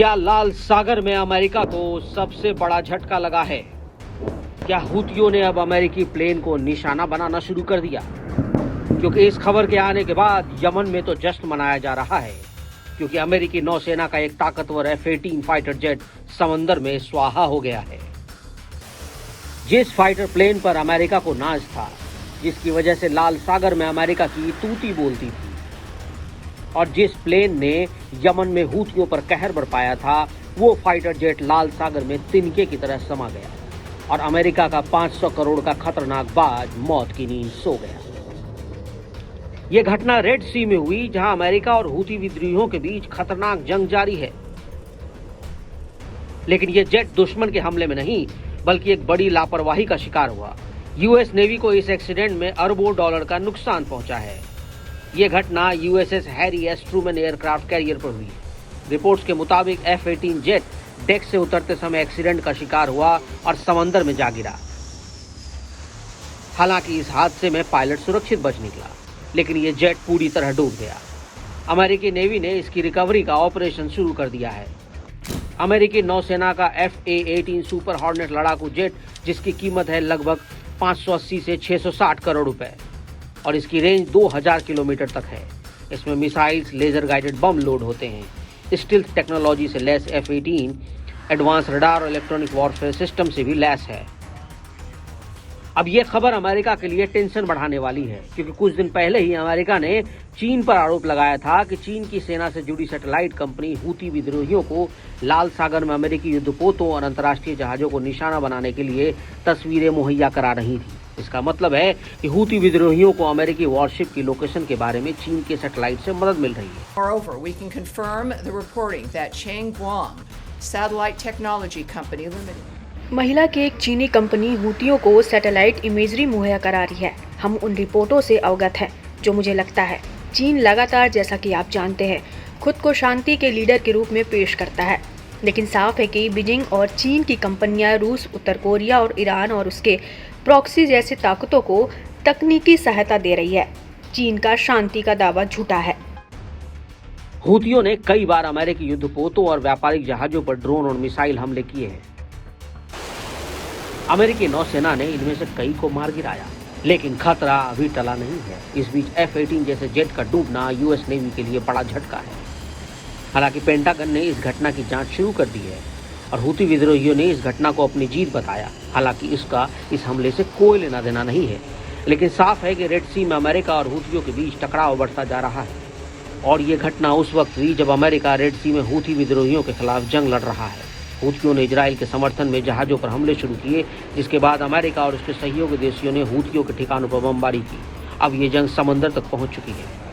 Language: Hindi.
क्या लाल सागर में अमेरिका को सबसे बड़ा झटका लगा है? क्या हूथियों ने अब अमेरिकी प्लेन को निशाना बनाना शुरू कर दिया? क्योंकि इस खबर के आने के बाद यमन में तो जश्न मनाया जा रहा है, क्योंकि अमेरिकी नौसेना का एक ताकतवर F-18 फाइटर जेट समंदर में स्वाहा हो गया है। जिस फाइटर प्लेन पर अमेरिका को नाज था, जिसकी वजह से लाल सागर में अमेरिका की तूती बोलती थी, और जिस प्लेन ने यमन में हूथियों पर कहर बरपाया था, वो फाइटर जेट लाल सागर में तिनके की तरह समा गया और अमेरिका का 500 करोड़ का खतरनाक बाज मौत की नींद सो गया। ये घटना रेड सी में हुई, जहां अमेरिका और हूथी विद्रोहियों के बीच खतरनाक जंग जारी है। लेकिन ये जेट दुश्मन के हमले में नहीं, बल्कि एक बड़ी लापरवाही का शिकार हुआ। यूएस नेवी को इस एक्सीडेंट में अरबों डॉलर का नुकसान पहुंचा है। ये घटना USS Harry S Trueman aircraft carrier पर हुई। रिपोर्ट्स के मुताबिक F-18 जेट डेक से उतरते समय एक्सीडेंट का शिकार हुआ और समंदर में जा गिरा। हालांकि इस हादसे में पायलट सुरक्षित बच निकला, लेकिन ये जेट पूरी तरह डूब गया। अमेरिकी नेवी ने इसकी रिकवरी का ऑपरेशन शुरू कर दिया है। अमेरिकी नौसेना का FA-18 सुपर हॉर्नेट लड़ाकू जेट, जिसकी कीमत है लगभग 580 से 660 करोड़ रुपए और इसकी रेंज 2000 किलोमीटर तक है। इसमें missiles, laser guided bomb load होते हैं। स्टील्थ टेक्नोलॉजी से लैस F-18 एडवांस रडार और इलेक्ट्रॉनिक वॉरफेयर सिस्टम से भी लैस है। अब यह खबर अमेरिका के लिए टेंशन बढ़ाने वाली है, क्योंकि कुछ दिन पहले ही अमेरिका ने चीन पर आरोप लगाया था कि चीन की सेना से जुड़ी सैटेलाइट कंपनी हूथी विद्रोहियों को लाल सागर में अमेरिकी युद्धपोतों और अंतर्राष्ट्रीय जहाजों को निशाना बनाने के लिए तस्वीरें मुहैया करा रही थी। इसका मतलब है कि हूथी विद्रोहियों को अमेरिकी वॉरशिप की लोकेशन के बारे में चीन के सैटेलाइट से मदद मिल रही है। Moreover, we can confirm the reporting that Changguang Satellite Technology Company Limited महिला की एक चीनी कंपनी हूतियों को सैटेलाइट इमेजरी मुहैया करा रही है। हम उन रिपोर्टों से अवगत हैं, जो मुझे लगता है चीन लगातार, जैसा कि आप जानते हैं, खुद को शांति के लीडर के रूप में पेश करता है। लेकिन साफ है कि बीजिंग और चीन की कंपनियां रूस, उत्तर कोरिया और ईरान और उसके प्रॉक्सी जैसी ताकतों को तकनीकी सहायता दे रही है। चीन का शांति का दावा झूठा है। हूथियों ने कई बार अमेरिकी युद्धपोतों और व्यापारिक जहाजों पर ड्रोन और मिसाइल हमले किए हैं। अमेरिकी नौसेना ने इनमें से कई को मार गिराया, लेकिन खतरा अभी टला नहीं है। इस बीच F-18 जैसे जेट का डूबना यूएस नेवी के लिए बड़ा झटका है। हालांकि पेंटागन ने इस घटना की जांच शुरू कर दी है और हूथी विद्रोहियों ने इस घटना को अपनी जीत बताया। हालांकि इसका इस हमले से कोई लेना देना नहीं है, लेकिन साफ है कि रेड सी में अमेरिका और हूथियों के बीच टकराव बढ़ता जा रहा है। और ये घटना उस वक्त हुई जब अमेरिका रेड सी में हूथी विद्रोहियों के खिलाफ जंग लड़ रहा है। हूथियों ने इजराइल के समर्थन में जहाजों पर हमले शुरू किए, जिसके बाद अमेरिका और उसके सहयोगी देशों ने हूथियों के ठिकानों पर बमबारी की। अब ये जंग समंदर तक पहुंच चुकी है।